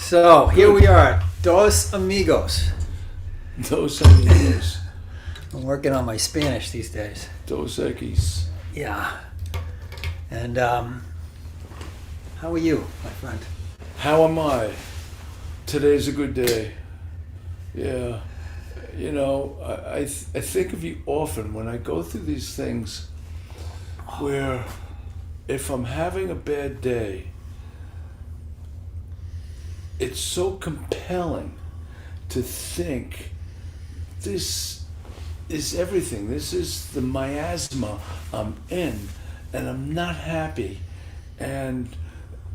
So here we are, Dos Amigos. Dos Amigos. I'm working on my Spanish these days. Dos Equis. Yeah. And how are you, my friend? How am I? Today's a good day. Yeah. You know, I think of you often when I go through these things where if I'm having a bad day, it's so compelling to think this is everything. This is the miasma I'm in, and I'm not happy. And,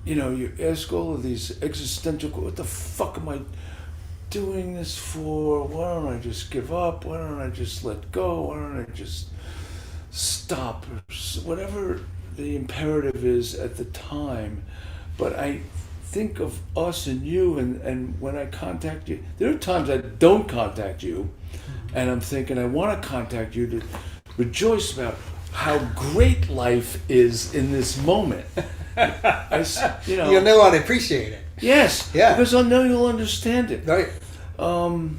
you know, you ask all of these existential, what the fuck am I doing this for? Why don't I just give up? Why don't I just let go? Why don't I just stop? Whatever the imperative is at the time. But I think of us and you, and when I contact you, there are times I don't contact you, and I'm thinking I want to contact you to rejoice about how great life is in this moment. You'll know how to appreciate it. Yes, yeah, because I know you'll understand it. Right. And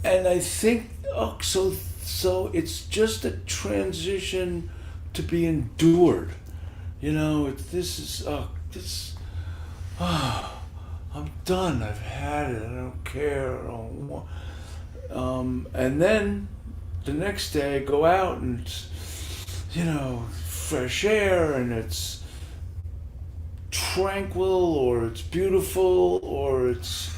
I think, so it's just a transition to be endured. You know, I'm done. I've had it. I don't care. I don't want. And then the next day, I go out and it's, you know, fresh air, and it's tranquil, or it's beautiful, or it's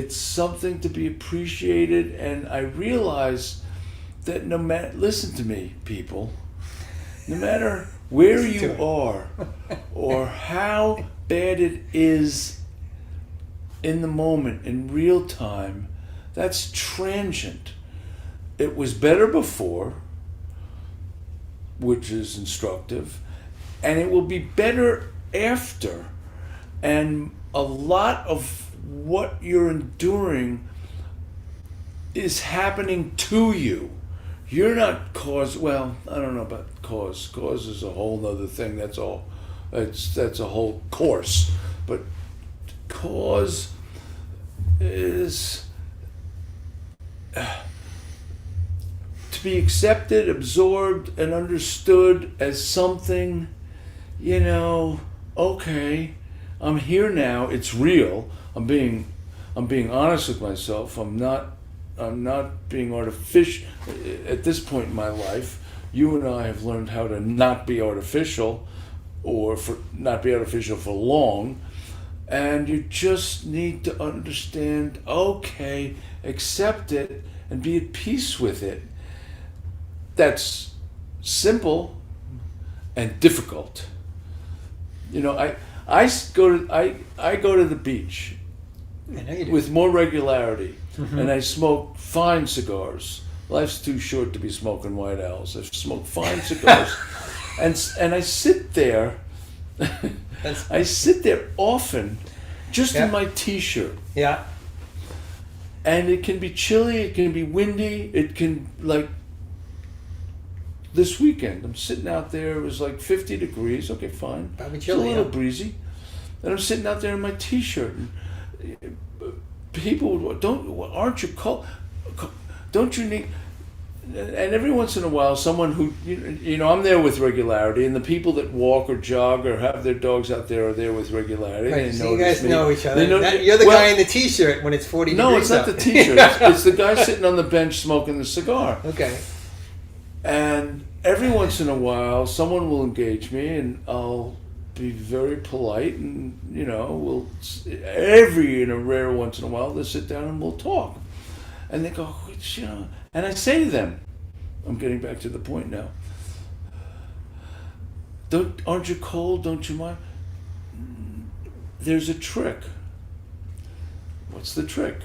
something to be appreciated. And I realize that listen to me, people, no matter where you are or how bad it is in the moment, in real time, that's transient. It was better before, which is instructive, and it will be better after. And a lot of what you're enduring is happening to you. You're not cause. Well, I don't know about cause. Cause is a whole nother thing. That's all. That's a whole course. But cause is to be accepted, absorbed, and understood as something. You know, okay, I'm here now. It's real. I'm being honest with myself. I'm not being artificial. At this point in my life, you and I have learned how to not be artificial, or not be artificial for long. And you just need to understand, okay, accept it, and be at peace with it. That's simple and difficult. You know, I go to the beach with more regularity, and I smoke fine cigars. Life's too short to be smoking White Owls. I smoke fine cigars, and I sit there. I sit there often, just in my T-shirt. Yeah. And it can be chilly. It can be windy. It can, like this weekend, I'm sitting out there. It was like 50 degrees. Okay, fine. Probably chilly. It's a little breezy. And I'm sitting out there in my T-shirt. And people aren't you cold? Don't you need? And every once in a while, someone who, you know, I'm there with regularity, and the people that walk or jog or have their dogs out there are there with regularity. Right, They so you guys know each other. You're You're the guy in the T-shirt when it's 40 degrees. No, it's not the T-shirt. It's the guy sitting on the bench smoking the cigar. Okay. And every once in a while, someone will engage me, and I'll be very polite, and, you know, in a rare once in a while, they'll sit down and we'll talk. And they go, you know, and I say to them, I'm getting back to the point now, aren't you cold? Don't you mind? There's a trick. What's the trick?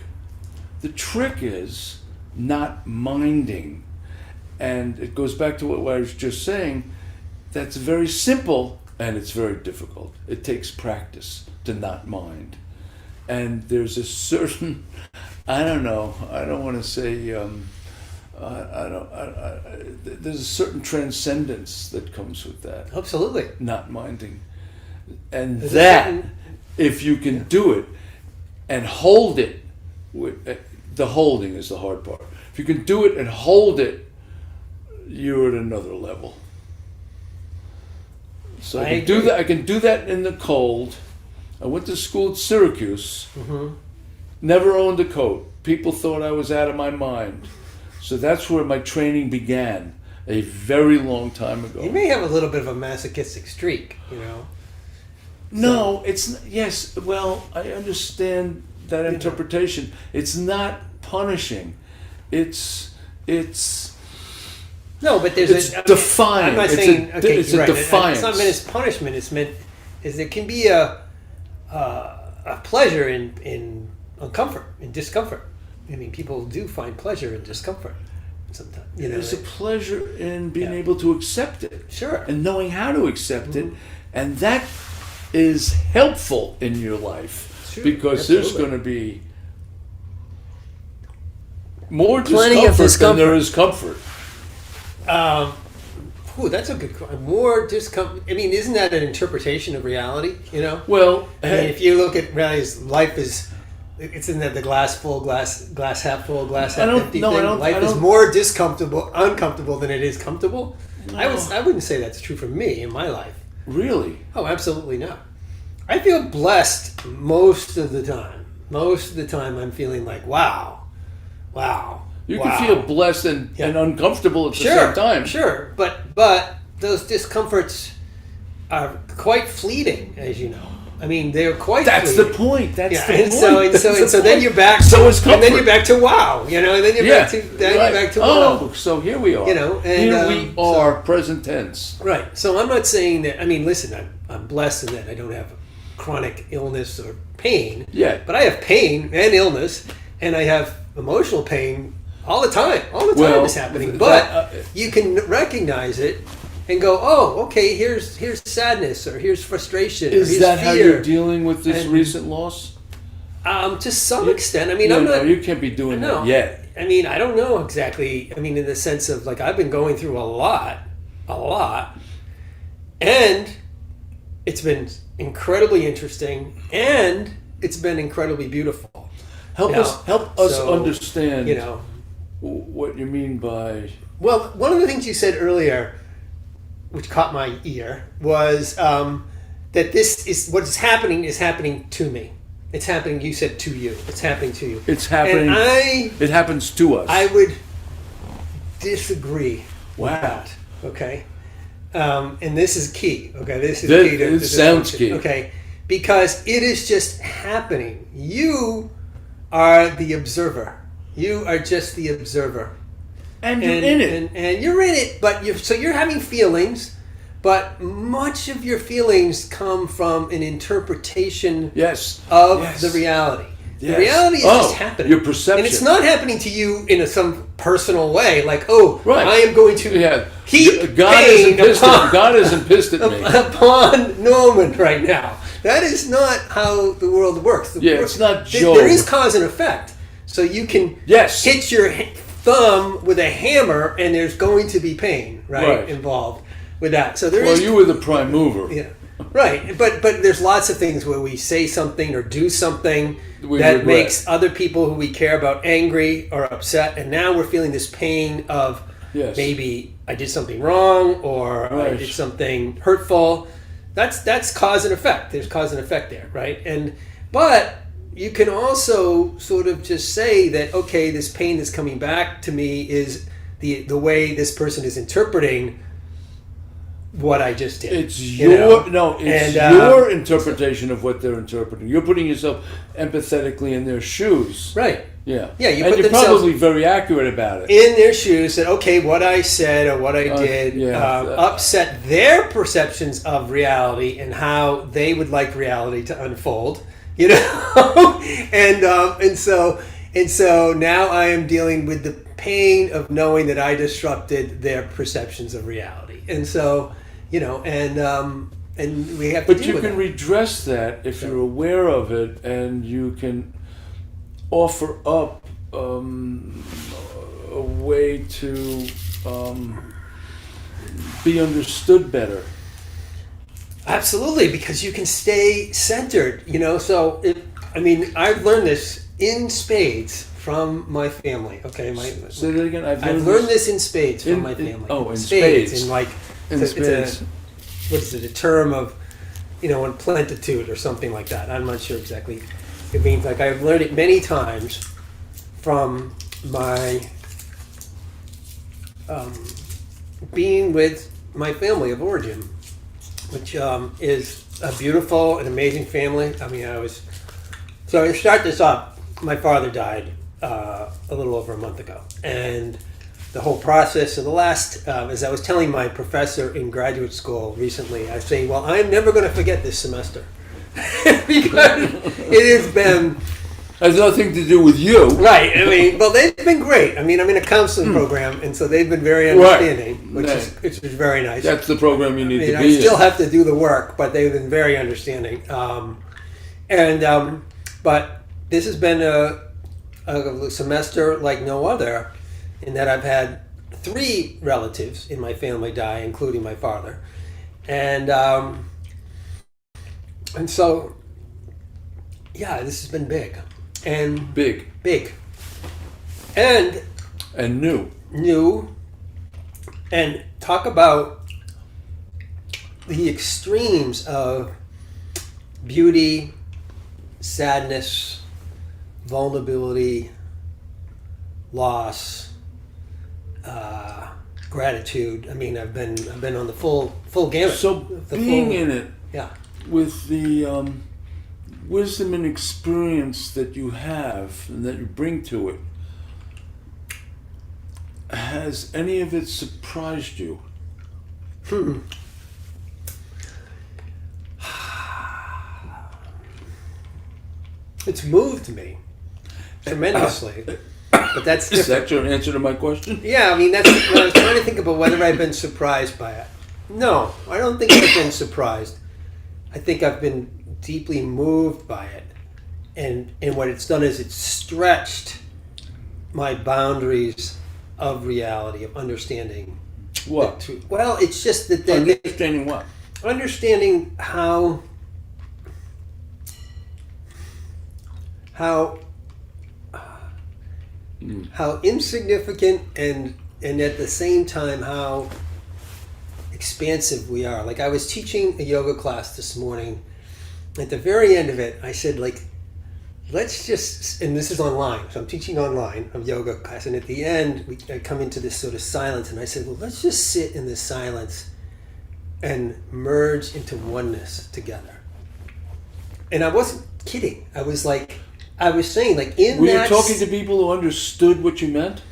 The trick is not minding. And it goes back to what I was just saying. That's very simple, and it's very difficult. It takes practice to not mind. And there's a certain, I don't know, I don't want to say, there's a certain transcendence that comes with that. Absolutely. Not minding. And if you can do it and hold it, the holding is the hard part. If you can do it and hold it, you're at another level. So I can do that. I can do that in the cold. I went to school at Syracuse. Mm-hmm. Never owned a coat. People thought I was out of my mind. So that's where my training began, a very long time ago. You may have a little bit of a masochistic streak, you know. No, it's yes. Well, I understand that interpretation. It's not punishing. It's no, but there's it's defiant. I'm not it's saying it's a right. defiance. It's not meant as punishment. It's meant is there can be a pleasure in uncomfort, in discomfort. I mean, people do find pleasure in discomfort sometimes. You know, there's a pleasure in being able to accept it, sure, and knowing how to accept it, and that is helpful in your life because there's going to be more discomfort than there is comfort. That's a good question. More discomfort. I mean, isn't that an interpretation of reality? You know. Well, I mean, if you look at reality, life is. It's in that the glass full, glass half full, glass half empty thing. Life is more uncomfortable than it is comfortable. No. I wouldn't say that's true for me in my life. Really? Oh, absolutely not. I feel blessed most of the time. Most of the time, I'm feeling like, wow. You can feel blessed and uncomfortable at the same time. Sure, but those discomforts are quite fleeting, as you know. I mean, they're quite. That's fleeting. the point. That's the and point. So then you're back. So is comfort. And then you're back to wow. You know, and then you're back to wow. Oh, so here we are. You know, and here we are, present tense. Right. So I'm not saying that. I mean, listen, I'm blessed in that I don't have chronic illness or pain. Yeah. But I have pain and illness, and I have emotional pain all the time. All the time it's happening. But you can recognize it and go, oh, okay, here's sadness, or here's frustration, or here's Is that fear. how you're dealing with this recent loss? To some extent. I mean, you can't be doing that yet. I mean, I don't know exactly. I mean, in the sense of, like, I've been going through a lot, and it's been incredibly interesting, and it's been incredibly beautiful. Help us understand. What you mean by. Well, one of the things you said earlier, which caught my ear, was that this is what is happening to me. It's happening. You said to you. It's happening to you. It's happening. It happens to us. I would disagree. Wow. With that, okay. And this is key. Okay. This is key. It sounds key. Okay. Because it is just happening. You are the observer. You are just the observer. And you're in it. And you're in it, but you're having feelings, but much of your feelings come from an interpretation of the reality. Yes. The reality is just happening. Your perception. And it's not happening to you in some personal way, like, I am going to heap God isn't pissed at me. Upon Norman right now. That is not how the world works. It's not Joe. There is cause and effect. So you can hit your thumb with a hammer, and there's going to be pain, right. involved with that. So you were the prime mover. Yeah, right. But there's lots of things where we say something or do something that makes other people who we care about angry or upset, and now we're feeling this pain of maybe I did something wrong or I did something hurtful. That's cause and effect. There's cause and effect there, right? But you can also sort of just say that, okay, this pain that's coming back to me is the way this person is interpreting what I just did. It's your interpretation of what they're interpreting. You're putting yourself empathetically in their shoes. Right. Yeah. Yeah, you're probably very accurate about it. In their shoes, that, okay, what I said or what I did upset their perceptions of reality and how they would like reality to unfold. And so now I am dealing with the pain of knowing that I disrupted their perceptions of reality, and so and we have to. But you can redress that if you're aware of it, and you can offer up a way to be understood better. Absolutely, because you can stay centered, So, I've learned this in spades from my family. Okay, say that again. I've learned this in spades from my family. In spades. Spades. What is it? A term of, in plentitude or something like that. I'm not sure exactly. It means like I've learned it many times from my being with my family of origin, which is a beautiful and amazing family. So to start this up, my father died a little over a month ago, and the whole process of the last, as I was telling my professor in graduate school recently, I was saying, well, I'm never going to forget this semester because it has been... Has nothing to do with you. Right. They've been great. I'm in a counseling program, and so they've been very understanding, which is very nice. That's the program you need to be in. I still have to do the work, but they've been very understanding. But this has been a semester like no other, in that I've had 3 relatives in my family die, including my father. And so, yeah, this has been big. And big. And new. And talk about the extremes of beauty, sadness, vulnerability, loss, gratitude. I've been on the full gamut. So being in it, yeah, with the wisdom and experience that you have and that you bring to it, has any of it surprised you? It's moved me tremendously. But that's different. Is that your answer to my question? Yeah, that's when I was trying to think about whether I've been surprised by it. No, I don't think I've been surprised. I think I've been deeply moved by it. And what it's done is it's stretched my boundaries of reality, of understanding. What? Well, it's just that... Understanding what? Understanding how insignificant and at the same time how expansive we are. Like I was teaching a yoga class this morning. At the very end of it, I said, let's just, and this is online, so I'm teaching online a yoga class, and at the end, I come into this sort of silence, and I said, well, let's just sit in this silence and merge into oneness together. And I wasn't kidding. I was saying, Were you talking to people who understood what you meant?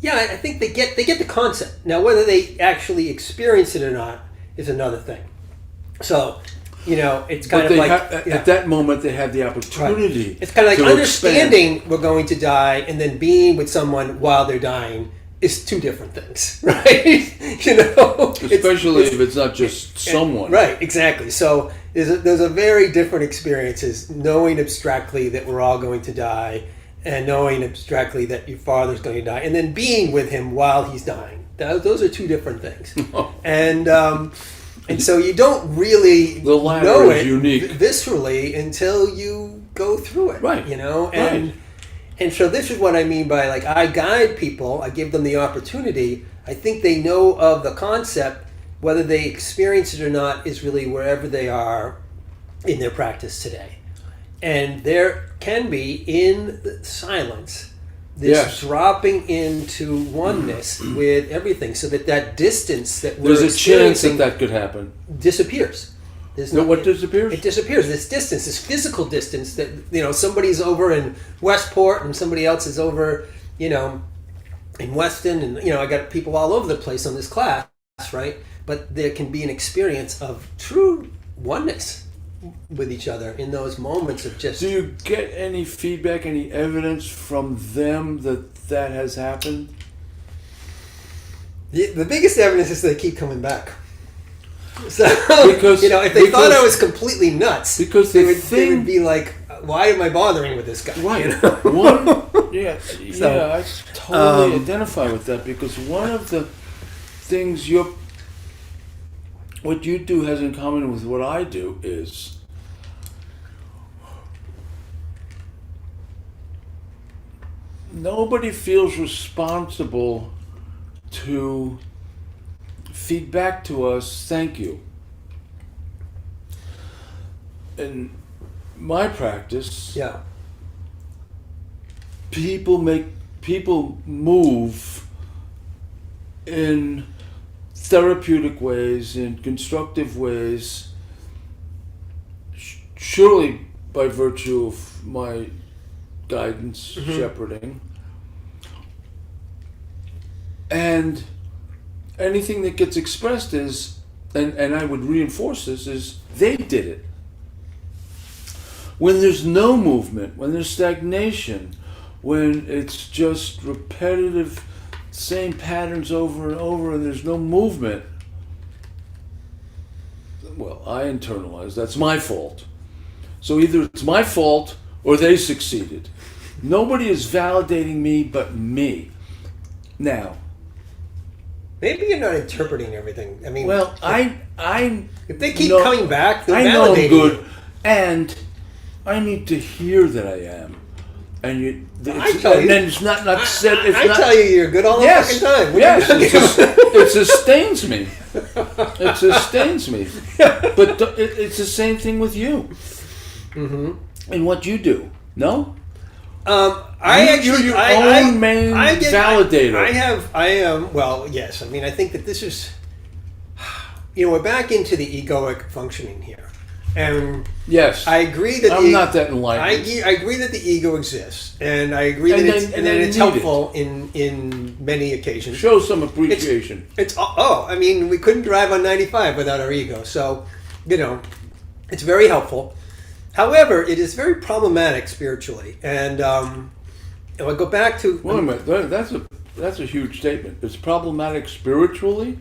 Yeah, I think they get the concept. Now, whether they actually experience it or not is another thing. So, it's kind of like... At that moment, they have the opportunity. Right. It's kind of like understanding we're going to die and then being with someone while they're dying is 2 different things, right? Especially if it's not just someone. Right, exactly. So there's a very different experiences knowing abstractly that we're all going to die and knowing abstractly that your father's going to die and then being with him while he's dying. Those are 2 different things. And so you don't really know it unique. Viscerally until you go through it, right? And so this is what I mean by I guide people, I give them the opportunity. I think they know of the concept, whether they experience it or not is really wherever they are in their practice today. And there can be in the silence this dropping into oneness with everything, so that distance that we're experiencing... There's a chance that could happen. Disappears. What disappears? It disappears. This distance, this physical distance that, somebody's over in Westport and somebody else is over, in Weston, and, I got people all over the place on this class, right? But there can be an experience of true oneness with each other in those moments of just... Do you get any feedback, any evidence from them that has happened? The biggest evidence is they keep coming back. So, if they thought I was completely nuts, because they would be like, why am I bothering with this guy? Right. I totally identify with that, because one of the things what you do has in common with what I do is nobody feels responsible to feed back to us, thank you. In my practice, people move in therapeutic ways, in constructive ways, surely by virtue of my guidance, shepherding. And anything that gets expressed is, and I would reinforce this, is they did it. When there's no movement, when there's stagnation, when it's just repetitive, same patterns over and over, and there's no movement, well, I internalize that's my fault. So either it's my fault or they succeeded. Nobody is validating me but me. Now, maybe you're not interpreting everything. I mean, well, I if they keep coming back, they're I know I'm good, you. And I need to hear that I am. And then it's not said. It's I tell you, you're good all the fucking time. It sustains me. It sustains me. But it's the same thing with you. Mm-hmm. And what you do, no? You're your own main validator. Well, yes. I mean, I think that this is, we're back into the egoic functioning here. And yes, I agree that I'm not that enlightened. I agree that the ego exists, and I agree that it's helpful in many occasions. Show some appreciation. I mean, we couldn't drive on 95 without our ego, so it's very helpful. However, it is very problematic spiritually, and I go back to. Wait a minute, that's a huge statement. It's problematic spiritually.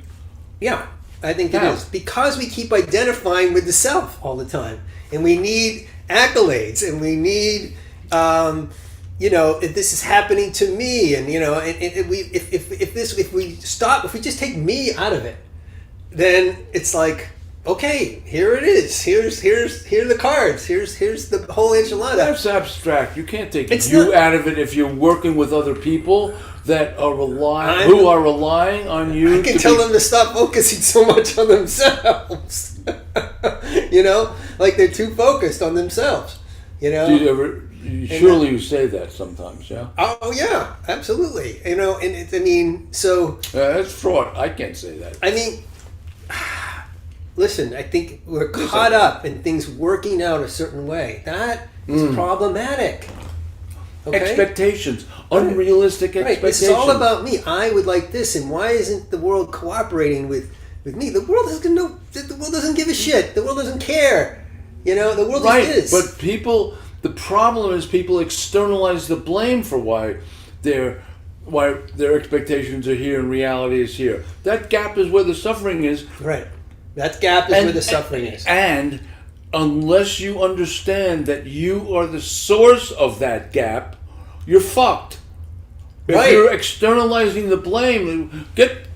Yeah. I think it is. Because we keep identifying with the self all the time. And we need accolades. And we need, if this is happening to me. And, if we just take me out of it, then it's like, okay, here it is. Here are the cards. Here's the whole enchilada. That's abstract. You can't take out of it if you're working with other people that are relying on you. I can tell them to stop focusing so much on themselves. Like they're too focused on themselves. Do you ever? Surely you say that sometimes, yeah. Oh yeah, absolutely. That's fraud. I can't say that. I mean, listen. I think we're caught up in things working out a certain way. That is problematic. Okay? Expectations, unrealistic expectations. This is all about me. I would like this, and why isn't the world cooperating with me? The world doesn't know. The world doesn't give a shit. The world doesn't care. The world is. But the problem is people externalize the blame for why their expectations are here and reality is here. That gap is where the suffering is. Right. That gap is where the suffering is. And unless you understand that you are the source of that gap, you're fucked. If you're externalizing the blame, get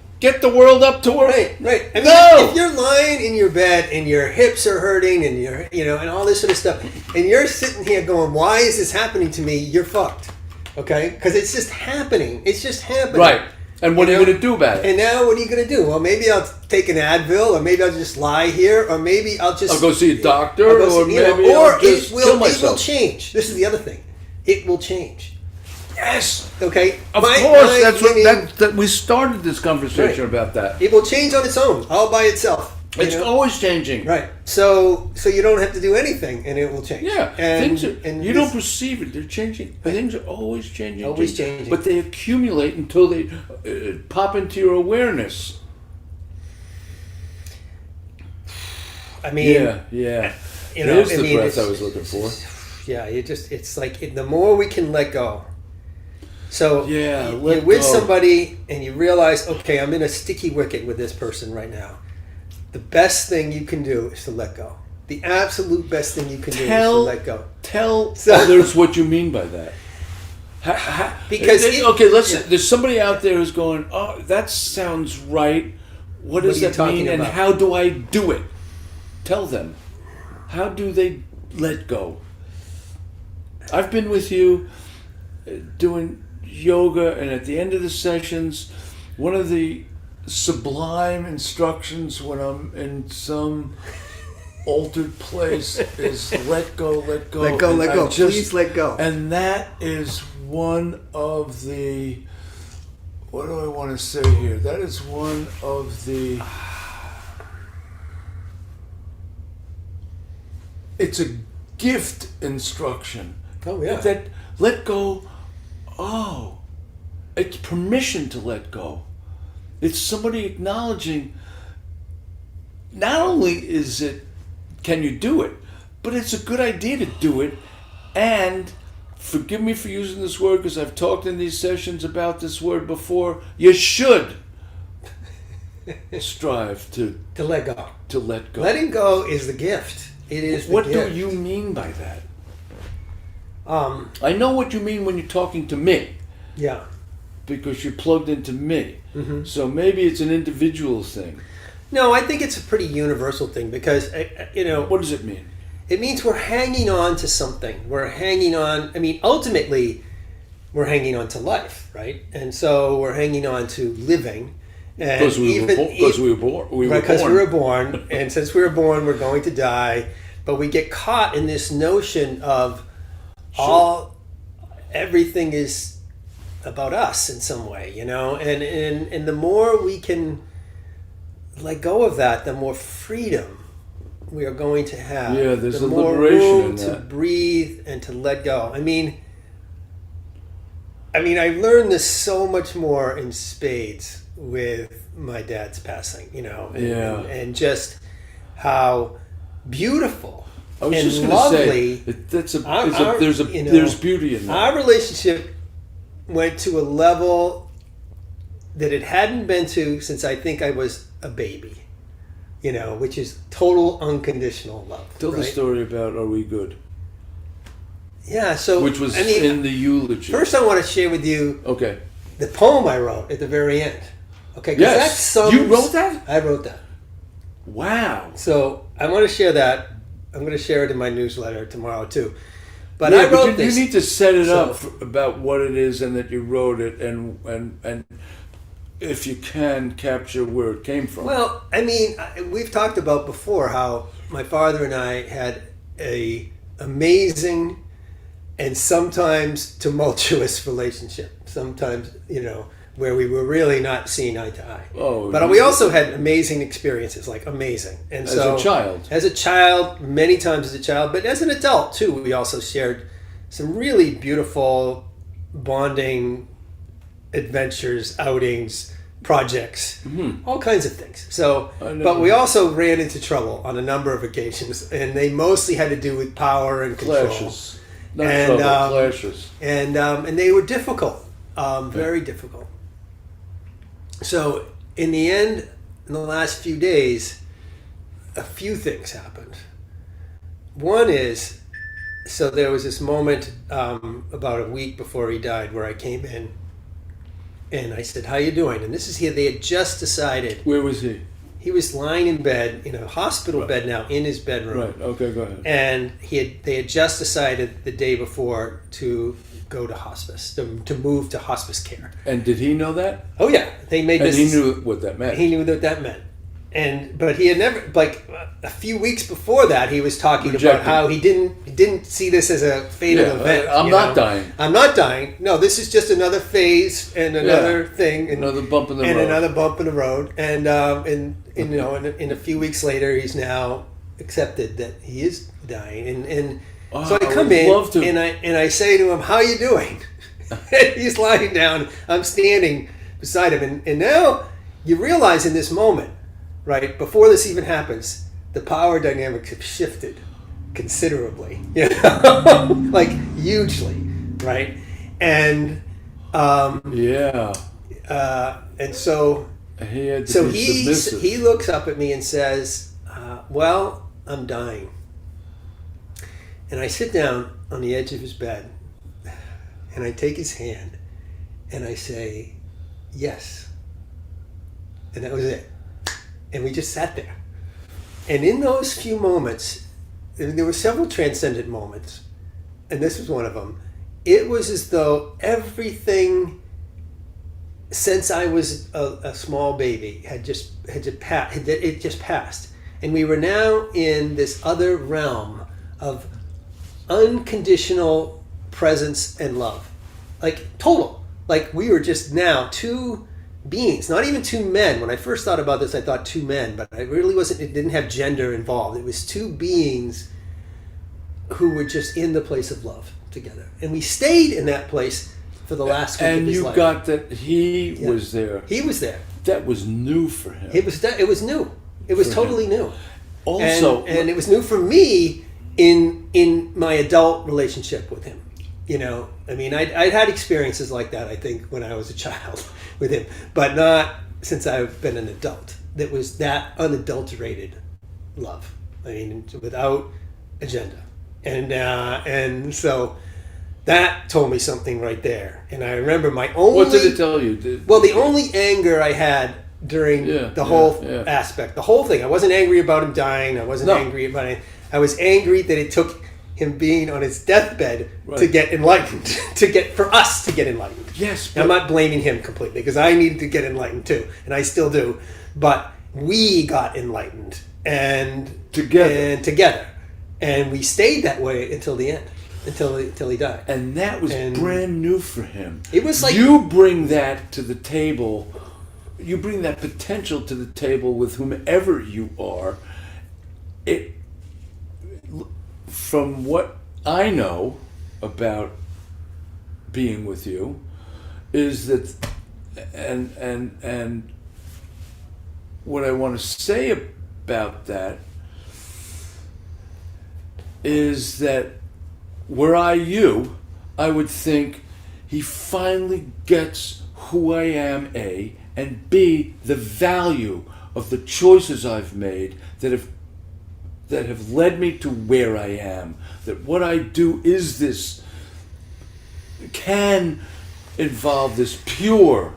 the world up to where. Right. I mean, if you're lying in your bed and your hips are hurting and and all this sort of stuff, and you're sitting here going, "Why is this happening to me?" You're fucked. Okay, because it's just happening. It's just happening. Right. And what are you going to do about it? And now what are you going to do? Well, maybe I'll take an Advil, or maybe I'll just lie here, or maybe I'll go see a doctor, or it will change. This is the other thing. It will change. Yes. Okay. Of course. We started this conversation about that. It will change on its own, all by itself. It's always changing. Right. So you don't have to do anything, and it will change. Yeah. You don't perceive it. They're changing. Things are always changing. Always changing. But they accumulate until they pop into your awareness. I mean. Yeah. Here's the breath I was looking for. Yeah. It's like the more we can let go. So you're with go. somebody, and you realize, okay, I'm in a sticky wicket with this person right now. The best thing you can do is to let go. The absolute best thing you can do is to let go. Tell others what you mean by that. Because there's somebody out there who's going, oh, that sounds right. What does What are you that mean, talking and about? how do I do it? Tell them. How do they let go? I've been with you doing yoga, and at the end of the sessions, one of the sublime instructions when I'm in some altered place is let go, let go. Let go, And let go. I just- Please let go. And that is one of the, what do I want to say here? That is one of the, it's a gift instruction. Oh, yeah. That let go, oh, it's permission to let go. It's somebody acknowledging, not only is it, can you do it, but it's a good idea to do it. And forgive me for using this word because I've talked in these sessions about this word before. You should strive to let go. To let go. Letting go is the gift. It is the What gift. do you mean by that? I know what you mean when you're talking to me. Yeah. Because you're plugged into me. Mm-hmm. So maybe it's an individual thing. No, I think it's a pretty universal thing because, What does it mean? it means we're hanging on to something. We're hanging on, ultimately, we're hanging on to life, right? And so we're hanging on to living. Because we were born. Because we were born, and since we were born, we're going to die. But we get caught in this notion of everything is about us in some way, and the more we can let go of that, the more freedom we are going to have. Yeah, there's the a more liberation room in to that. breathe and to let go. I mean, I've learned this so much more in spades with my dad's passing, and just how beautiful I was and just going to lovely. say there's beauty in that. Our relationship went to a level that it hadn't been to since I think I was a baby, which is total unconditional love. Tell the story about Are We Good? Yeah, so Which was in the eulogy. First, I want to share with you the poem I wrote at the very end. Okay, yes, you wrote that? I wrote that. Wow. So I want to share that. I'm going to share it in my newsletter tomorrow too. But I wrote this. You need to set it up about what it is and that you wrote it, and if you can capture where it came from. Well, we've talked about before how my father and I had a amazing and sometimes tumultuous relationship. Sometimes, where we were really not seeing eye to eye. Oh, but we also had amazing experiences, like amazing. And as a child. As a child, many times as a child, but as an adult too, we also shared some really beautiful bonding adventures, outings, projects, all kinds of things. So, but we also ran into trouble on a number of occasions, and they mostly had to do with power and control. Clashes. Clashes. And they were difficult, very difficult. So in the end, in the last few days, a few things happened. One is, so there was this moment about a week before he died where I came in and I said, "How you doing?" And this is here. They had just decided. Where was he? He was lying in bed, in a hospital bed now, in his bedroom. Right. Okay, go ahead. And they had just decided the day before to go to hospice, to move to hospice care. And did he know that? Oh yeah, they made this. And he knew what that meant. He knew what that meant. But he had never, like a few weeks before that, he was talking about how he didn't see this as a fatal event. I'm not dying. I'm not dying. No, this is just another phase and another thing, and another bump in the road, and another bump in the road. And in a few weeks later, he's now accepted that he is dying. And so I come in and I say to him, "How you doing?" And he's lying down. I'm standing beside him, and now you realize in this moment. Right, before this even happens, the power dynamics have shifted considerably, like hugely, right? And and so he looks up at me and says, "Well, I'm dying." And I sit down on the edge of his bed, and I take his hand, and I say, "Yes," and that was it. And we just sat there. And in those few moments, and there were several transcendent moments, and this was one of them. It was as though everything since I was a small baby had just passed, and we were now in this other realm of unconditional presence and love, like total. Like we were just now two beings, not even two men. When I first thought about this, I thought two men, but it really wasn't. It didn't have gender involved. It was two beings who were just in the place of love together, and we stayed in that place for the last week of his life. And you got that he was there. He was there. That was new for him. It was new. It was totally new. Also, and it was new for me in my adult relationship with him. You know, I mean, I'd had experiences like that, I think, when I was a child with him, but not since I've been an adult. That was that unadulterated love. I mean, without agenda. And so that told me something right there. And I remember my only... What did it tell you? The only anger I had during the whole aspect, the whole thing. I wasn't angry about him dying. I wasn't angry about it. I was angry that it took him being on his deathbed to get enlightened, for us to get enlightened. Yes. I'm not blaming him completely, because I needed to get enlightened too, and I still do. But we got enlightened and together. And we stayed that way until the end, until he died. And that was brand new for him. It was like... You bring that to the table, you bring that potential to the table with whomever you are. From what I know about being with you, is that, and what I want to say about that is that were I you, I would think he finally gets who I am, A, and B, the value of the choices I've made that have led me to where I am. That what I do can involve this pure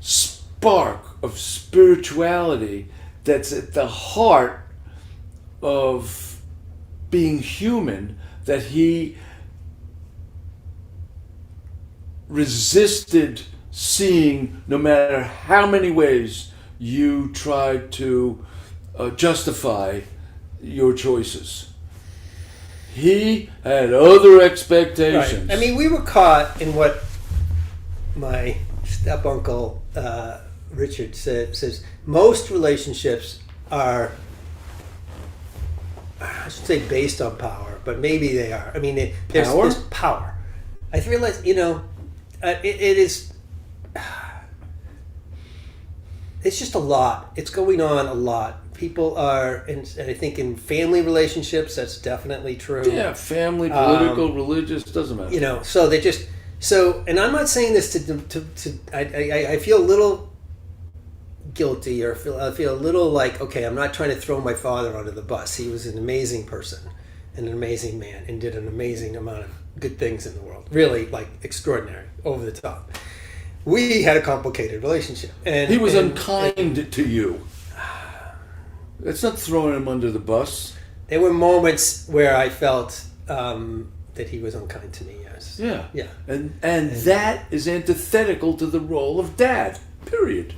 spark of spirituality that's at the heart of being human, that he resisted seeing, no matter how many ways you tried to justify your choices. He had other expectations. Right. I mean, we were caught in what my step-uncle Richard says most relationships are, I should say, based on power, but maybe they are. I mean, there's power. I realize, it is. It's just a lot. It's going on a lot. People are, and I think in family relationships, that's definitely true. Yeah, family, political, religious, doesn't matter. So they just and I'm not saying this to I feel a little guilty, or I feel a little like, okay, I'm not trying to throw my father under the bus. He was an amazing person and an amazing man and did an amazing amount of good things in the world. Really, like, extraordinary, over the top. We had a complicated relationship. And he was unkind to you. That's not throwing him under the bus. There were moments where I felt that he was unkind to me, yes. Yeah. Yeah. And that is antithetical to the role of dad, period.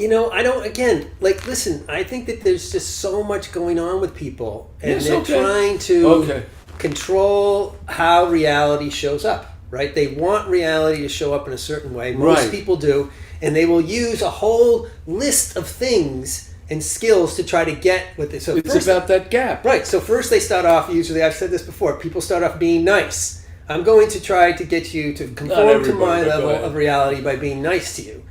I don't, again, listen, I think that there's just so much going on with people, and they're trying to control how reality shows up, right? They want reality to show up in a certain way. Most people do, and they will use a whole list of things and skills to try to get what they... So it's about that gap. Right, so first they start off, usually, I've said this before, people start off being nice. I'm going to try to get you to conform to my level of reality by being nice to you.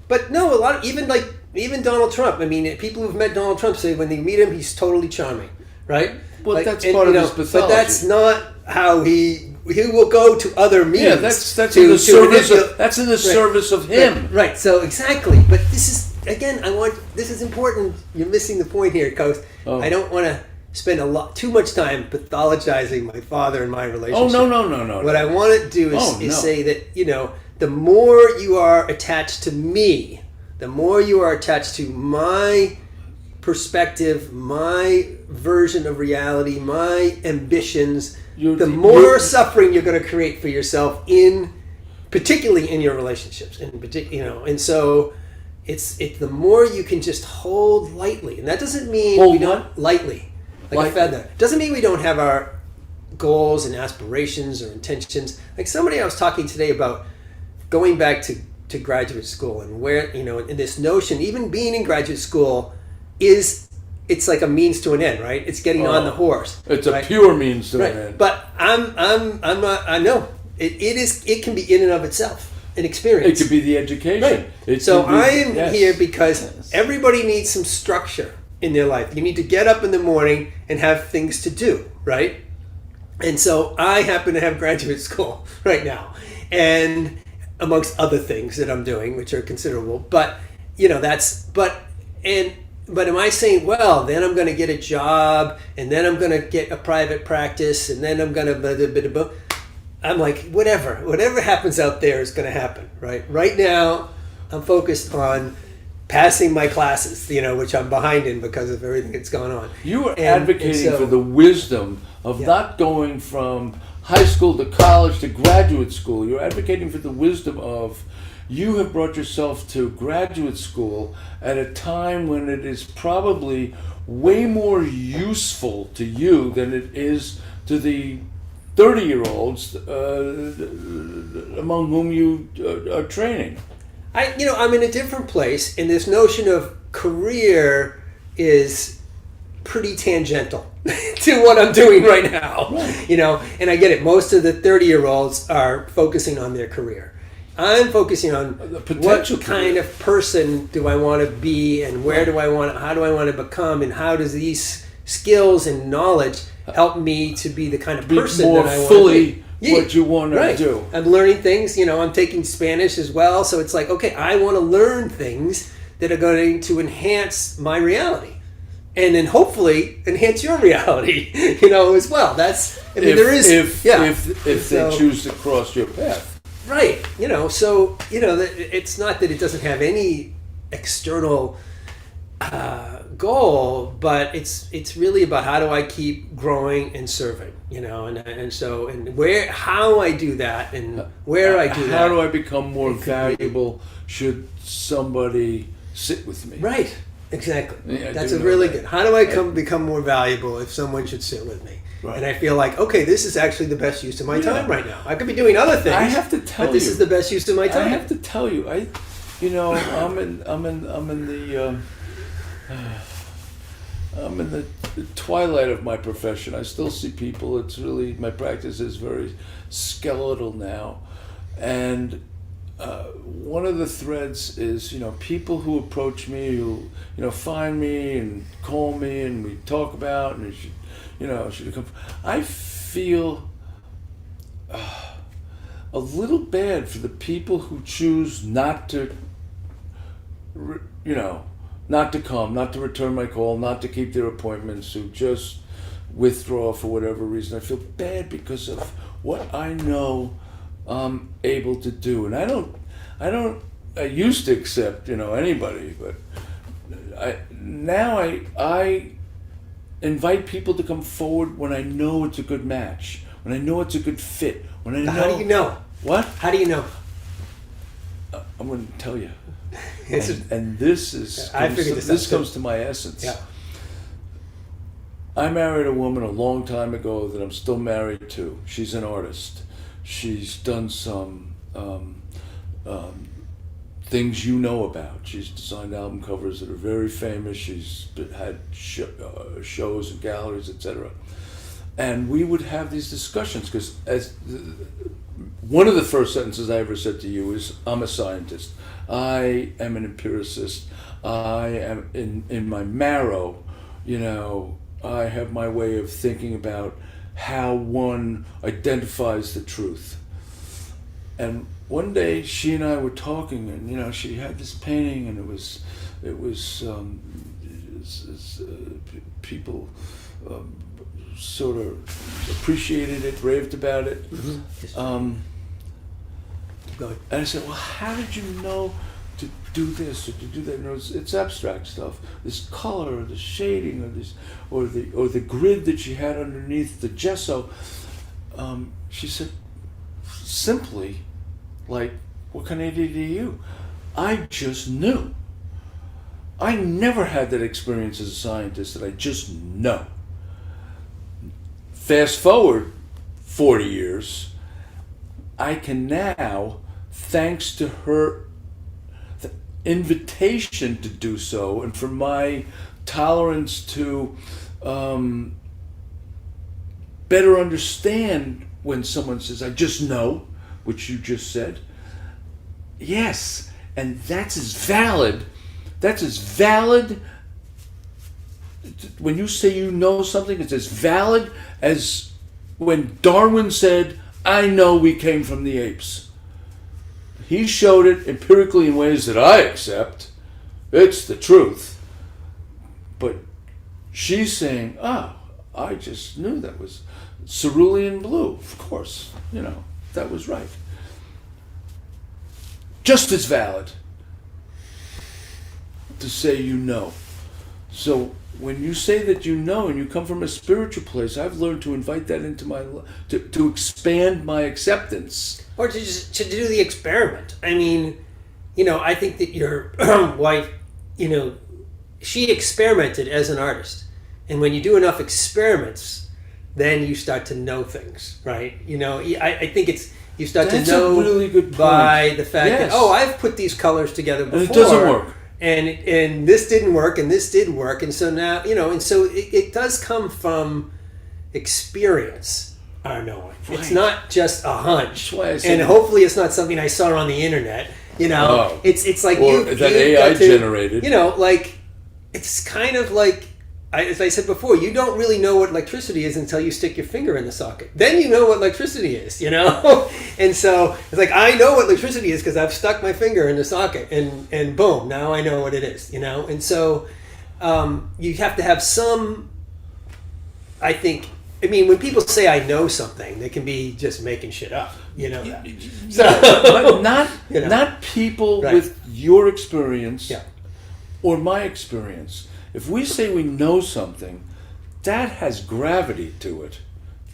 But no, a lot of, even Donald Trump. I mean, people who've met Donald Trump say when they meet him, he's totally charming, right? Well, that's part of his pathology. But that's not how he will go to other means. Yeah, that's in the service of him. Right. So exactly. But this is, again, this is important. You're missing the point here, Coast. I don't want to spend too much time pathologizing my father and my relationship. Oh, no. What I want to do is say that, the more you are attached to me, the more you are attached to my perspective, my version of reality, my ambitions, the more suffering you're going to create for yourself particularly in your relationships, and so it's the more you can just hold lightly, and that doesn't mean we don't lightly, like a feather. Doesn't mean we don't have our goals and aspirations or intentions. Like somebody I was talking today about going back to graduate school, and where, in this notion, even being in graduate school it's like a means to an end, right? It's getting on the horse. It's a pure means to an end. But I'm not. I know it can be in and of itself an experience. It could be the education. Right. So I'm here because everybody needs some structure in their life. You need to get up in the morning and have things to do, right? And so I happen to have graduate school right now, and amongst other things that I'm doing, which are considerable. But But am I saying, well, then I'm going to get a job, and then I'm going to get a private practice, and then I'm going to... I'm like, whatever happens out there is going to happen, right? Right now, I'm focused on passing my classes, which I'm behind in because of everything that's going on. You are advocating for the wisdom of not going from high school to college to graduate school. You're advocating for the wisdom of... You have brought yourself to graduate school at a time when it is probably way more useful to you than it is to the 30-year-olds among whom you are training. I'm in a different place, and this notion of career is pretty tangential to what I'm doing right now. Right. And I get it. Most of the 30-year-olds are focusing on their career. I'm focusing on what kind of person do I want to be, and how do I want to become, and how does these skills and knowledge help me to be the kind of person that I want to be. What you want to do. I'm learning things, I'm taking Spanish as well, so it's like, okay, I want to learn things that are going to enhance my reality. And then hopefully enhance your reality, as well. If they choose to cross your path. Right, it's not that it doesn't have any external goal, but it's really about how do I keep growing and serving, and how I do that, and where I do that. How do I become more valuable should somebody sit with me? Right, exactly. Yeah, that's a really good. How do I become more valuable if someone should sit with me? Right. And I feel like, okay, this is actually the best use of my time right now. I could be doing other things. I have to tell you, this is the best use of my time. I have to tell you, I'm in the twilight of my profession. I still see people. It's really, my practice is very skeletal now, and one of the threads is, people who approach me, who find me and call me, and we talk about, and should come. I feel a little bad for the people who choose not to, not to come, not to return my call, not to keep their appointments, who just withdraw for whatever reason. I feel bad because of what I know I'm able to do, and I used to accept, anybody, but I invite people to come forward when I know it's a good match, when I know it's a good fit, when I know. How do you know? What? How do you know? I'm going to tell you. And this comes to my essence. Yeah. I married a woman a long time ago that I'm still married to. She's an artist. She's done some things you know about. She's designed album covers that are very famous. She's had shows and galleries, etc. And we would have these discussions because one of the first sentences I ever said to you is, I'm a scientist. I am an empiricist. I am in my marrow, I have my way of thinking about how one identifies the truth. And one day she and I were talking, and she had this painting, and it was people sort of appreciated it, raved about it. Mm-hmm. And I said, well, how did you know to do this or to do that. No, it's abstract stuff. This color, or the shading, or the grid that she had underneath the gesso. She said, simply, like, what kind of idiot are you? I just knew. I never had that experience as a scientist that I just know. Fast forward 40 years, I can now, thanks to her invitation to do so, and for my tolerance to better understand when someone says, I just know, which you just said. Yes, and that's as valid. When you say you know something, it's as valid as when Darwin said, I know we came from the apes. He showed it empirically in ways that I accept. It's the truth. But she's saying, oh, I just knew that was cerulean blue. Of course, that was right. Just as valid to say you know. So when you say that you know and you come from a spiritual place, I've learned to invite that into my life, to expand my acceptance. Or to do the experiment. I mean, I think that your wife, she experimented as an artist. And when you do enough experiments, then you start to know things, right? I think you start to know a really good point. By the fact that, I've put these colors together before. And it doesn't work. And this didn't work, and this did work, and so now, and so it does come from experience, our knowing. Right. It's not just a hunch. And hopefully it's not something I saw on the internet, It's like that AI generated. It's kind of like, as I said before, you don't really know what electricity is until you stick your finger in the socket. Then you know what electricity is, And so it's like, I know what electricity is because I've stuck my finger in the socket, and boom, now I know what it is, And so you have to have some, I think, when people say I know something, they can be just making shit up, that. So, but not people right. with your experience yeah. or my experience. If we say we know something, that has gravity to it.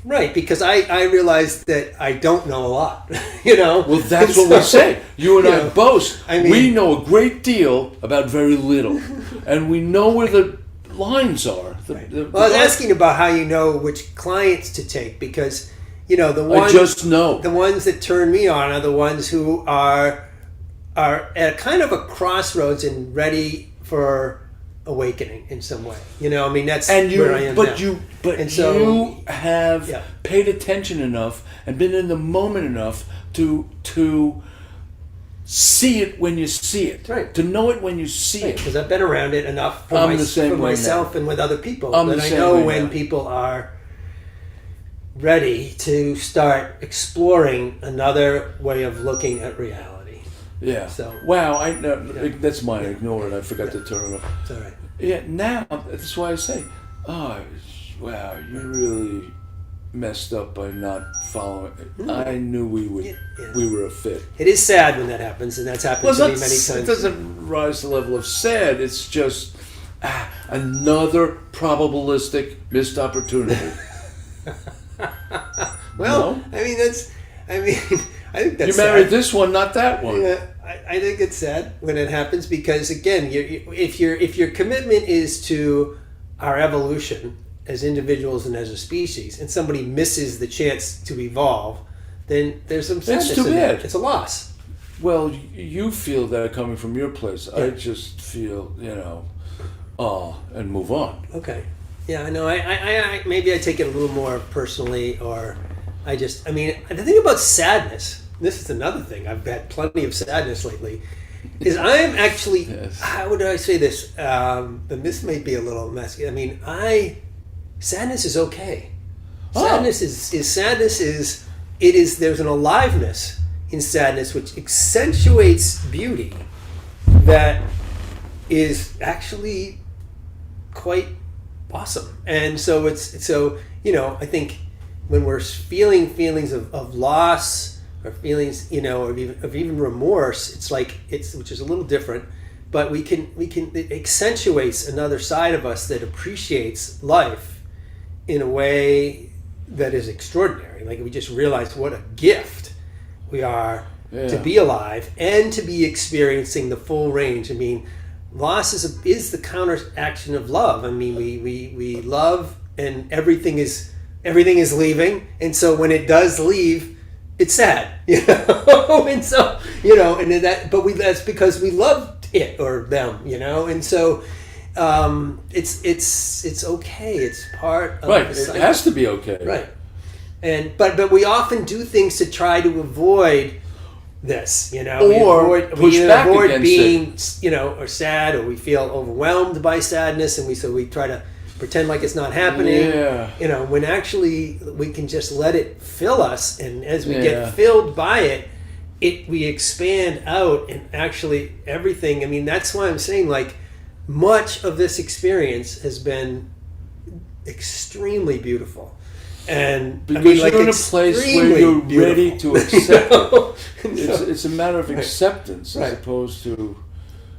Right, because I realize that I don't know a lot, Well, that's what we say. You and I boast. We know a great deal about very little. And we know where the lines are. I was asking about how you know which clients to take, because, I just know. The ones that turn me on are the ones who are at kind of a crossroads and ready for awakening in some way. That's where I am now. You have paid attention enough and been in the moment enough to see it when you see it. Right. To know it when you see it. Because I've been around it enough for myself and with other people that I know when people are ready to start exploring another way of looking at reality. Yeah. So, wow, that's mine. Ignore it. I forgot to turn it off. It's all right. Yeah, now, that's why I say, wow, you really messed up by not following it. I knew we were a fit. It is sad when that happens, and that's happened to me many times. It doesn't rise to the level of sad. It's just another probabilistic missed opportunity. Well, no? I think that's you married sad. This one, not that one. Yeah, I think it's sad when it happens, because again, if your commitment is to our evolution as individuals and as a species, and somebody misses the chance to evolve, then there's some sadness. It's too bad. It's a loss. Well, you feel that coming from your place. Yeah. I just feel, and move on. Okay. Yeah, I know. I maybe I take it a little more personally, or the thing about sadness, this is another thing, I've had plenty of sadness lately, is I'm actually, yes. How would I say this? And this may be a little messy. Sadness is okay. Sadness there's an aliveness in sadness which accentuates beauty that is actually quite awesome. And so I think when we're feeling feelings of loss, or feelings, of even remorse. It's like which is a little different, but it accentuates another side of us that appreciates life in a way that is extraordinary. Like we just realize what a gift we are to be alive and to be experiencing the full range. I mean, loss is the counteraction of love. I mean, we love, and everything is leaving, and so when it does leave, it's sad, and so that's because we loved it or them, and so it's okay. It's part of right. the cycle. It has to be okay, right? And but we often do things to try to avoid this, or push back against being, it. Or sad, or we feel overwhelmed by sadness, and we try to pretend like it's not happening. Yeah. When actually we can just let it fill us, and as we get filled by it, we expand out, and actually everything. I mean, that's why I'm saying, like, much of this experience has been extremely beautiful. And because you're in a place where you're ready to accept it. It's a matter of acceptance as opposed to...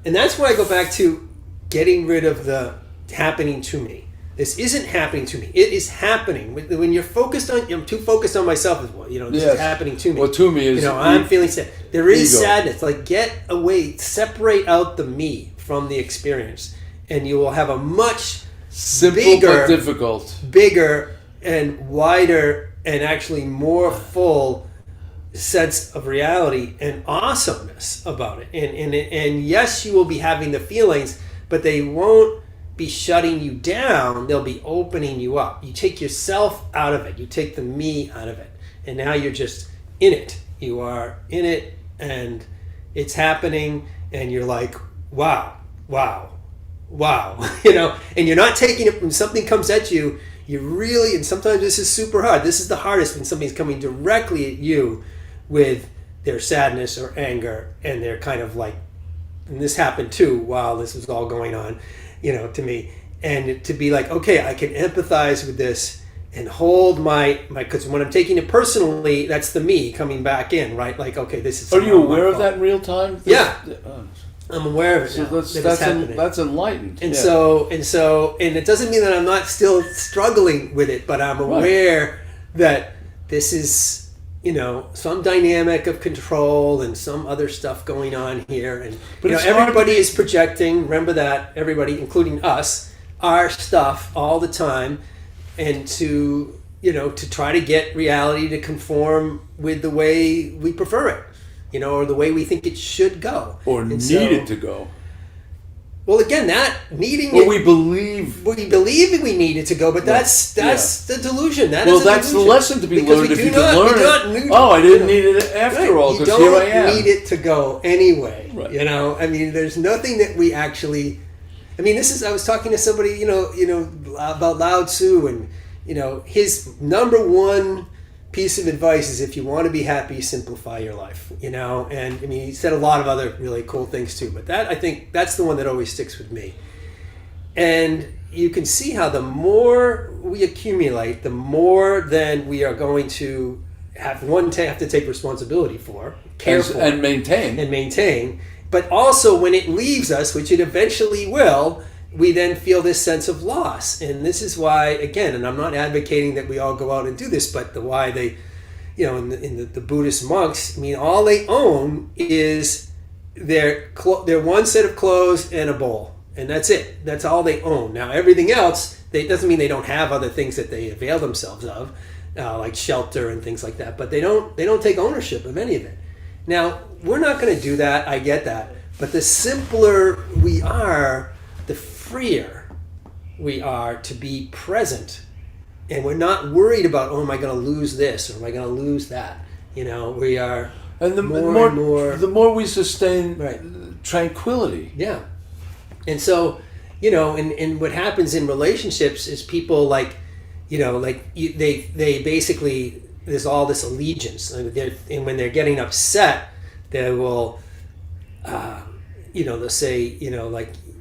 And that's why I go back to getting rid of the happening to me. This isn't happening to me. It is happening. When you're focused on... I'm too focused on myself as well. This is happening to me. Well, to me is... I'm feeling sad. There is ego. sadness. Like, get away. Separate out the me from the experience. And you will have a much simple bigger, but difficult. Bigger and wider and actually more full sense of reality and awesomeness about it. And yes, you will be having the feelings, but they won't be shutting you down. They'll be opening you up. You take yourself out of it. You take the me out of it. And now you're just in it. You are in it, and it's happening, and you're like, wow. And you're not taking it when something comes at you. You really, and sometimes this is super hard. This is the hardest when something's coming directly at you with their sadness or anger, and they're kind of like, and this happened too while this was all going on, to me. And to be like, okay, I can empathize with this and hold because when I'm taking it personally, that's the me coming back in, right? Like, okay, this is... Are you aware of that in real time? Yeah. I'm aware of it. So that's enlightened. And so it doesn't mean that I'm not still struggling with it, but I'm aware that this is, some dynamic of control and some other stuff going on here. And but everybody is projecting. Remember that, everybody, including us, our stuff all the time, and to try to get reality to conform with the way we prefer it. Or the way we think it should go. Or need it to go. Well, again, that needing it... we believe we need it to go, but that's the delusion. That's the lesson to be learned if you can learn it. I didn't need it after all, because here I am. You don't need it to go anyway. Right. I mean, there's nothing that we actually... I mean, I was talking to somebody, about Lao Tzu, and, his number one piece of advice is, if you want to be happy, simplify your life, and I mean, he said a lot of other really cool things too, but I think that's the one that always sticks with me. And you can see how the more we accumulate, the more then we are going to have to take responsibility for, care for, and maintain, but also when it leaves us, which it eventually will, we then feel this sense of loss. And this is why, again, and I'm not advocating that we all go out and do this, but why they, in the Buddhist monks, I mean, all they own is their one set of clothes and a bowl. And that's it. That's all they own. Now, everything else, doesn't mean they don't have other things that they avail themselves of, like shelter and things like that. But they don't take ownership of any of it. Now, we're not going to do that. I get that. But the simpler we are, the freer we are to be present, and we're not worried about, am I going to lose this or am I going to lose that? We are, and the more we sustain tranquility. Yeah. And so, and what happens in relationships is people they basically, there's all this allegiance, and when they're getting upset, they will, they'll say,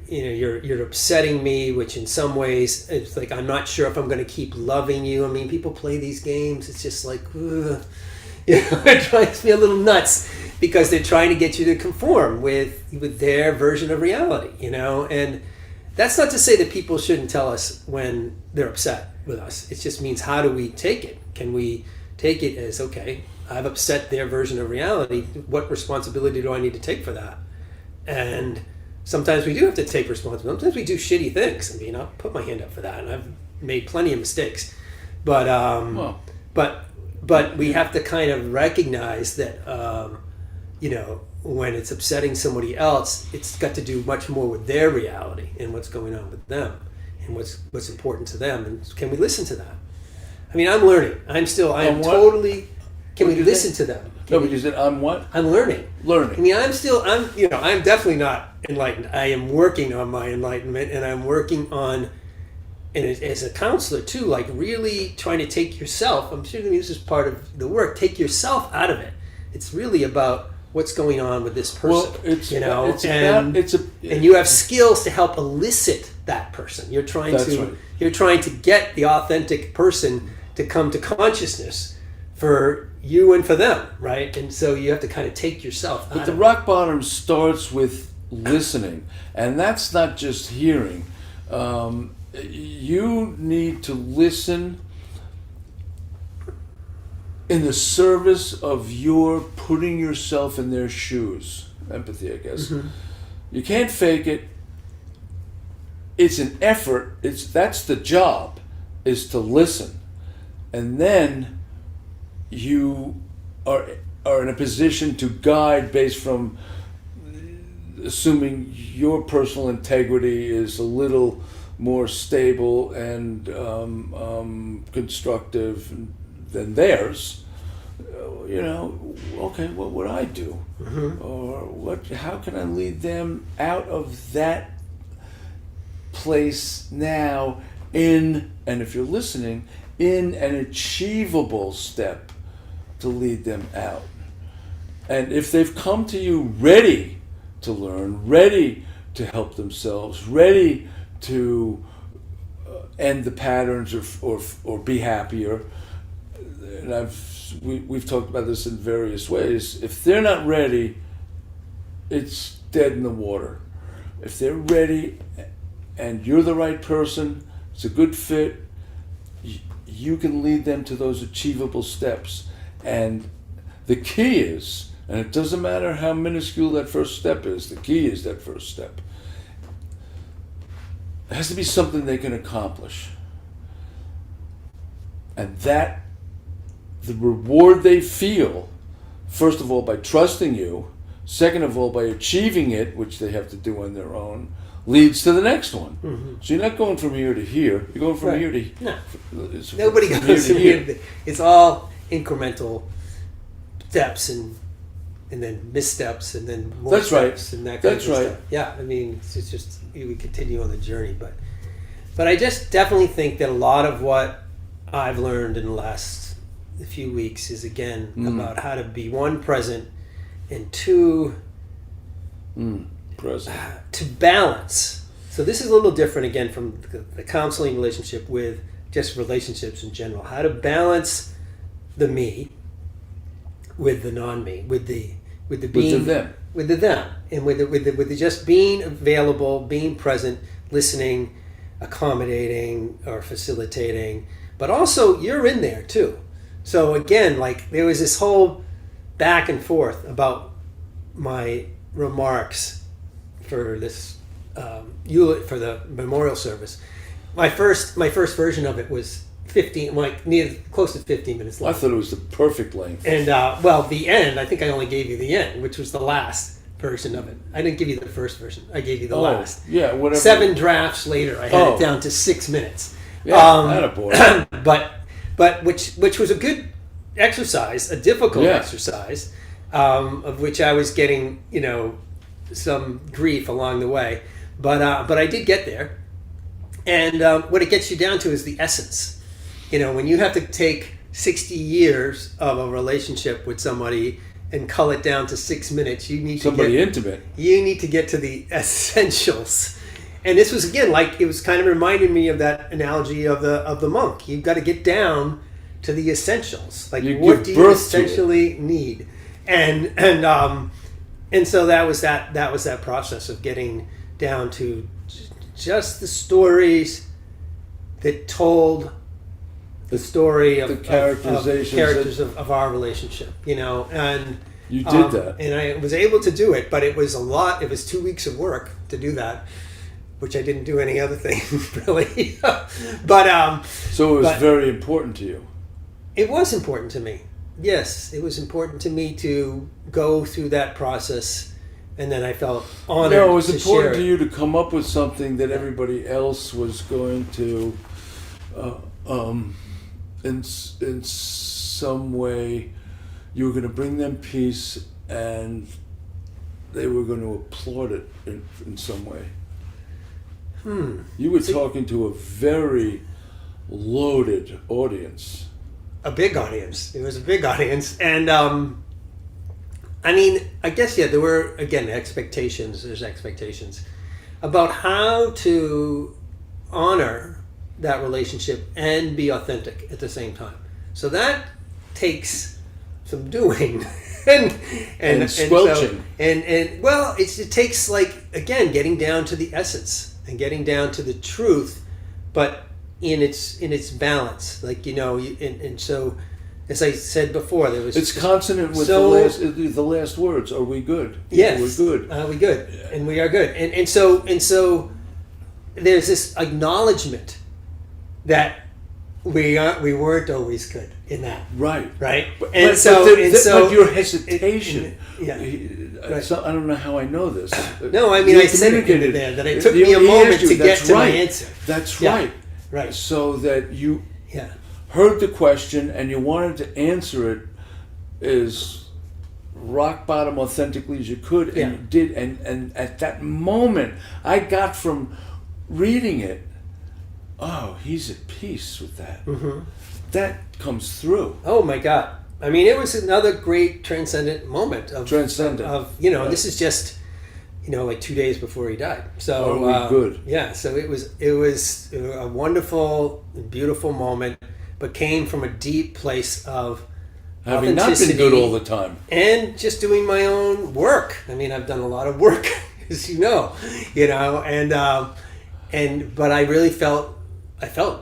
you're upsetting me, which in some ways it's like, I'm not sure if I'm going to keep loving you. I mean, people play these games. It's just like, ugh, It drives me a little nuts because they're trying to get you to conform with their version of reality, and that's not to say that people shouldn't tell us when they're upset with us. It just means, how do we take it? Can we take it as, okay, I've upset their version of reality. What responsibility do I need to take for that? And sometimes we do have to take responsibility. Sometimes we do shitty things. I mean, I'll put my hand up for that, and I've made plenty of mistakes. But we have to kind of recognize that, when it's upsetting somebody else, it's got to do much more with their reality and what's going on with them and what's important to them. And can we listen to that? I mean, I'm learning. Can we listen to them? No, but you said I'm what? I'm learning. Learning. I mean, I'm definitely not enlightened. I am working on my enlightenment, and I'm working on, and as a counselor too, like really trying to take yourself, I'm sure this is part of the work, take yourself out of it. It's really about what's going on with this person, and you have skills to help elicit that person. You're trying to get the authentic person to come to consciousness for you and for them, right? And so you have to kind of take yourself out But the of rock bottom starts with listening, and that's not just hearing. You need to listen in the service of your putting yourself in their shoes. Empathy, I guess. Mm-hmm. You can't fake it. It's an effort. That's the job, is to listen. And then you are in a position to guide based from assuming your personal integrity is a little more stable and constructive than theirs. Okay, what would I do? Mm-hmm. Or how can I lead them out of that place now and if you're listening, in an achievable step to lead them out. And if they've come to you ready to learn, ready to help themselves, ready to end the patterns or be happier, and we've talked about this in various ways. If they're not ready, it's dead in the water. If they're ready and you're the right person, it's a good fit, you can lead them to those achievable steps. And the key is, and it doesn't matter how minuscule that first step is, the key is that first step. It has to be something they can accomplish. And that, the reward they feel, first of all, by trusting you, second of all, by achieving it, which they have to do on their own, leads to the next one. Mm-hmm. So you're not going from here to here. You're going from here to here. No. Nobody goes from here to here. It's all incremental steps and then missteps and then more steps and that kind of stuff. Yeah, I mean, it's just we continue on the journey. But I just definitely think that a lot of what I've learned in the last few weeks is, again, about how to be, one, present, and two, present. To balance. So this is a little different, again, from the counseling relationship with just relationships in general. How to balance the me with the non-me, with the being, with the them, and with the just being available, being present, listening, accommodating or facilitating, but also you're in there too. So again, like there was this whole back and forth about my remarks for this for the memorial service. My first version of it was 15, close to 15 minutes long. I thought it was the perfect length. And the end, I think I only gave you the end, which was the last version of it. I didn't give you the first version. I gave you the last. Yeah, whatever. 7 drafts later, I had it down to 6 minutes. Yeah, attaboy. but which was a good exercise, a difficult exercise, of which I was getting some grief along the way. But I did get there. And what it gets you down to is the essence. When you have to take 60 years of a relationship with somebody and cull it down to 6 minutes, you need intimate. You need to get to the essentials. And this was, again, like it was kind of reminding me of that analogy of the monk. You've got to get down to the essentials. Like, you what give do you birth essentially need? And so that was that process of getting down to just the stories that told the story of the characters of our relationship, and you did that, and I was able to do it, but it was a lot. It was 2 weeks of work to do that, which I didn't do any other thing really. But so it was very important to you. It was important to me. Yes, it was important to me to go through that process, and then I felt honored. No, it was to important share to you to come up with something that everybody else was going to, in some way, you were going to bring them peace, and they were going to applaud it in some way. You were talking to a very loaded audience. A big audience. It was a big audience, and I mean, I guess there were again expectations. There's expectations about how to honor that relationship and be authentic at the same time. So that takes some doing and squelching. And well, it takes, like, again, getting down to the essence and getting down to the truth, but in its balance, like, and so, as I said before, there was it's consonant with the last words. Are we good? Yes, we're good. Are we good? And we are good. And so there's this acknowledgement that we weren't always good in that. Right. But your hesitation. Right. So I don't know how I know this. No, I mean, I said it there that it took me a moment to get to my answer. That's right. Right. So that you heard the question and you wanted to answer it as rock bottom authentically as you could, and you did. And at that moment, I got from reading it, oh, he's at peace with that. Mm-hmm. That comes through. Oh my God. I mean, it was another great transcendent moment of this is just, like 2 days before he died. So are we good? Yeah. So it was a wonderful, beautiful moment, but came from a deep place of having not been good all the time, and just doing my own work. I mean, I've done a lot of work, as you know, but I really felt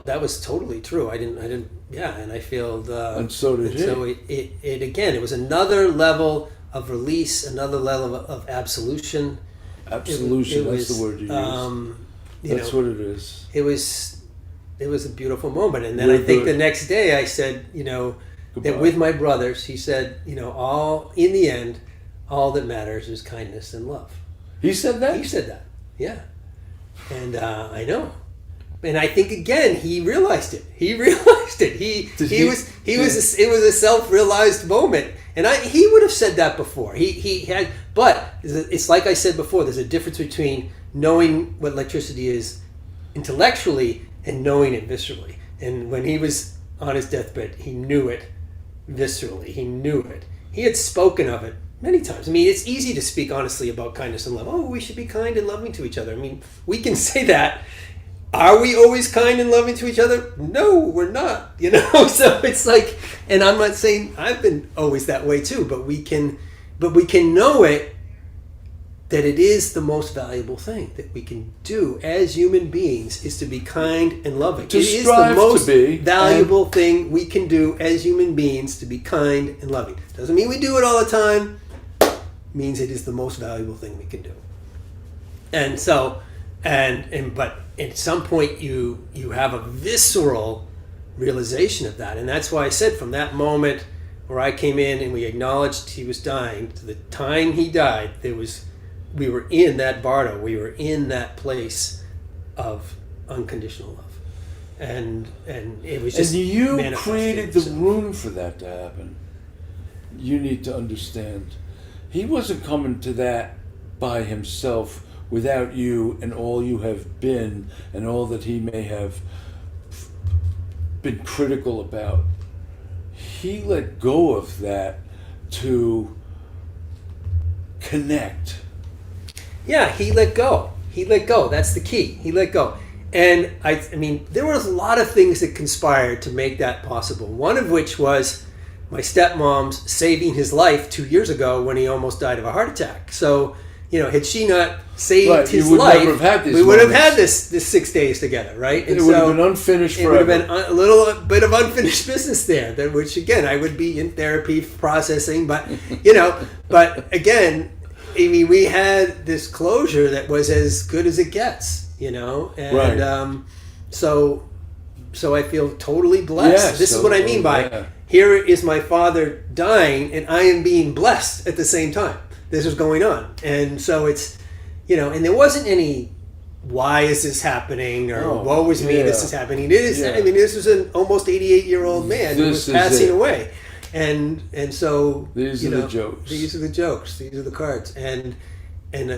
that was totally true. I didn't, and I feel, and so did he. So it again, it was another level of release, another level of absolution. Absolution, that's the word you use. That's what it is. It was a beautiful moment, and then I think the next day I said, that with my brothers, he said, all in the end, all that matters is kindness and love. He said that? He said that, yeah. And I know. And I think, again, he realized it. It was a self-realized moment. And he would have said that before. He had, but it's like I said before, there's a difference between knowing what electricity is intellectually and knowing it viscerally. And when he was on his deathbed, he knew it viscerally. He knew it. He had spoken of it many times. I mean, it's easy to speak honestly about kindness and love. Oh, we should be kind and loving to each other. I mean, we can say that. Are we always kind and loving to each other? No, we're not. So it's like, and I'm not saying I've been always that way too, but we can know it, that it is the most valuable thing that we can do as human beings is to be kind and loving. It is the most valuable thing we can do as human beings, to be kind and loving. Doesn't mean we do it all the time. It means it is the most valuable thing we can do. And so, but at some point you have a visceral realization of that. And that's why I said, from that moment where I came in and we acknowledged he was dying to the time he died, we were in that bardo, we were in that place of unconditional love. And it was just, and you created the room for that to happen. You need to understand, he wasn't coming to that by himself, without you and all you have been and all that he may have been critical about. He let go of that to connect. Yeah, he let go. That's the key. He let go. And I mean, there was a lot of things that conspired to make that possible. One of which was my stepmom's saving his life 2 years ago when he almost died of a heart attack. So, had she not saved his life, we would have had this 6 days together, right? And it would have been unfinished forever. It would have been a little bit of unfinished business there, which again, I would be in therapy processing, but, but again, I mean, we had this closure that was as good as it gets, and right. So I feel totally blessed. Yes, this is what I mean by here is my father dying and I am being blessed at the same time. This is going on. And so it's, and there wasn't any, why is this happening? Or woe is me, this is happening. It is, I mean, this was an almost 88-year-old man who was passing away. And so, these are the jokes. These are the jokes. These are the cards. And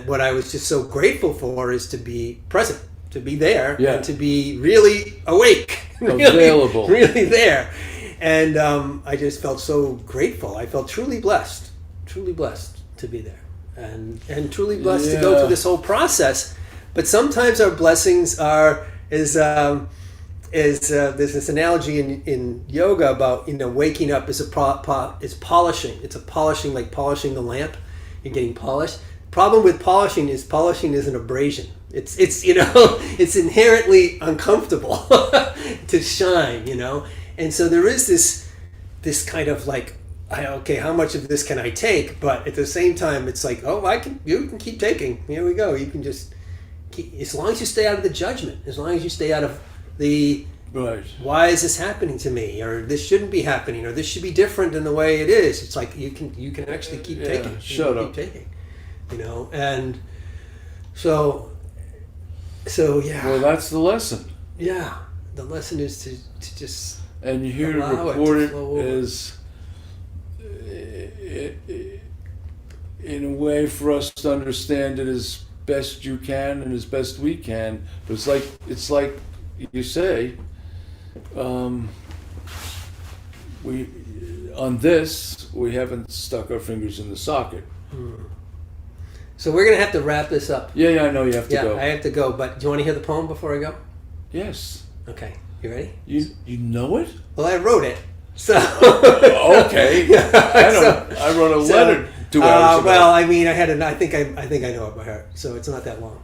what I was just so grateful for is to be present, to be there, and to be really awake, available, really there. And I just felt so grateful. I felt truly blessed to be there, and truly blessed to go through this whole process. But sometimes our blessings are there's this analogy in yoga about waking up is polishing. It's a polishing, like polishing the lamp. You're getting polished. Problem with polishing is an abrasion. It's it's inherently uncomfortable to shine, and so there is this kind of like, okay, how much of this can I take? But at the same time, it's like, you can keep taking. Here we go. You can just keep, as long as you stay out of the judgment, as long as you stay out of the why is this happening to me, or this shouldn't be happening, or this should be different than the way it is. It's like you can actually keep taking. Shut up. Keep taking. And so yeah. Well, that's the lesson. Yeah, the lesson is to just. And here to record it as in a way for us to understand it as best you can and as best we can. But it's like you say, we haven't stuck our fingers in the socket. So we're gonna have to wrap this up. Yeah, I know you have to go. Yeah, I have to go. But do you want to hear the poem before I go? Yes. Okay. You ready? You know it? Well, I wrote it. So okay. I wrote a letter 2 hours ago. Well, I mean, I think I know it by heart. So it's not that long.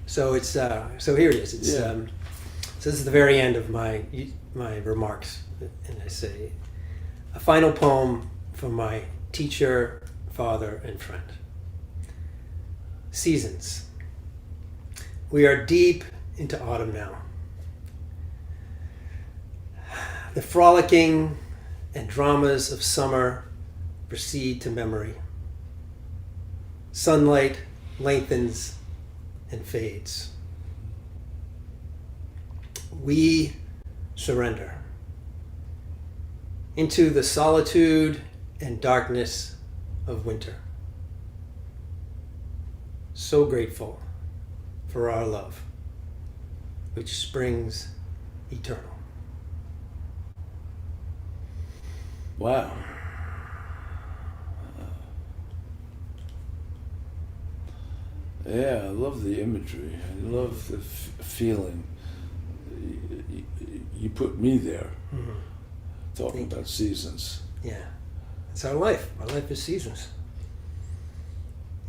So it's so here it is. It's so this is the very end of my remarks, and I say, a final poem from my teacher, father, and friend. Seasons. We are deep into autumn now. The frolicking and dramas of summer recede to memory. Sunlight lengthens and fades. We surrender into the solitude and darkness of winter. So grateful for our love, which springs eternal. Wow. Yeah, I love the imagery. I love the feeling. You put me there, talking about seasons. Yeah, it's our life. Our life is seasons.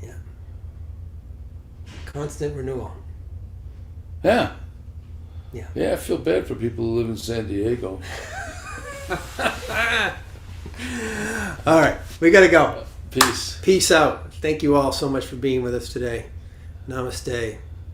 Yeah. Constant renewal. Yeah. Yeah. Yeah, I feel bad for people who live in San Diego. All right, we got to go. Peace. Peace out. Thank you all so much for being with us today. Namaste.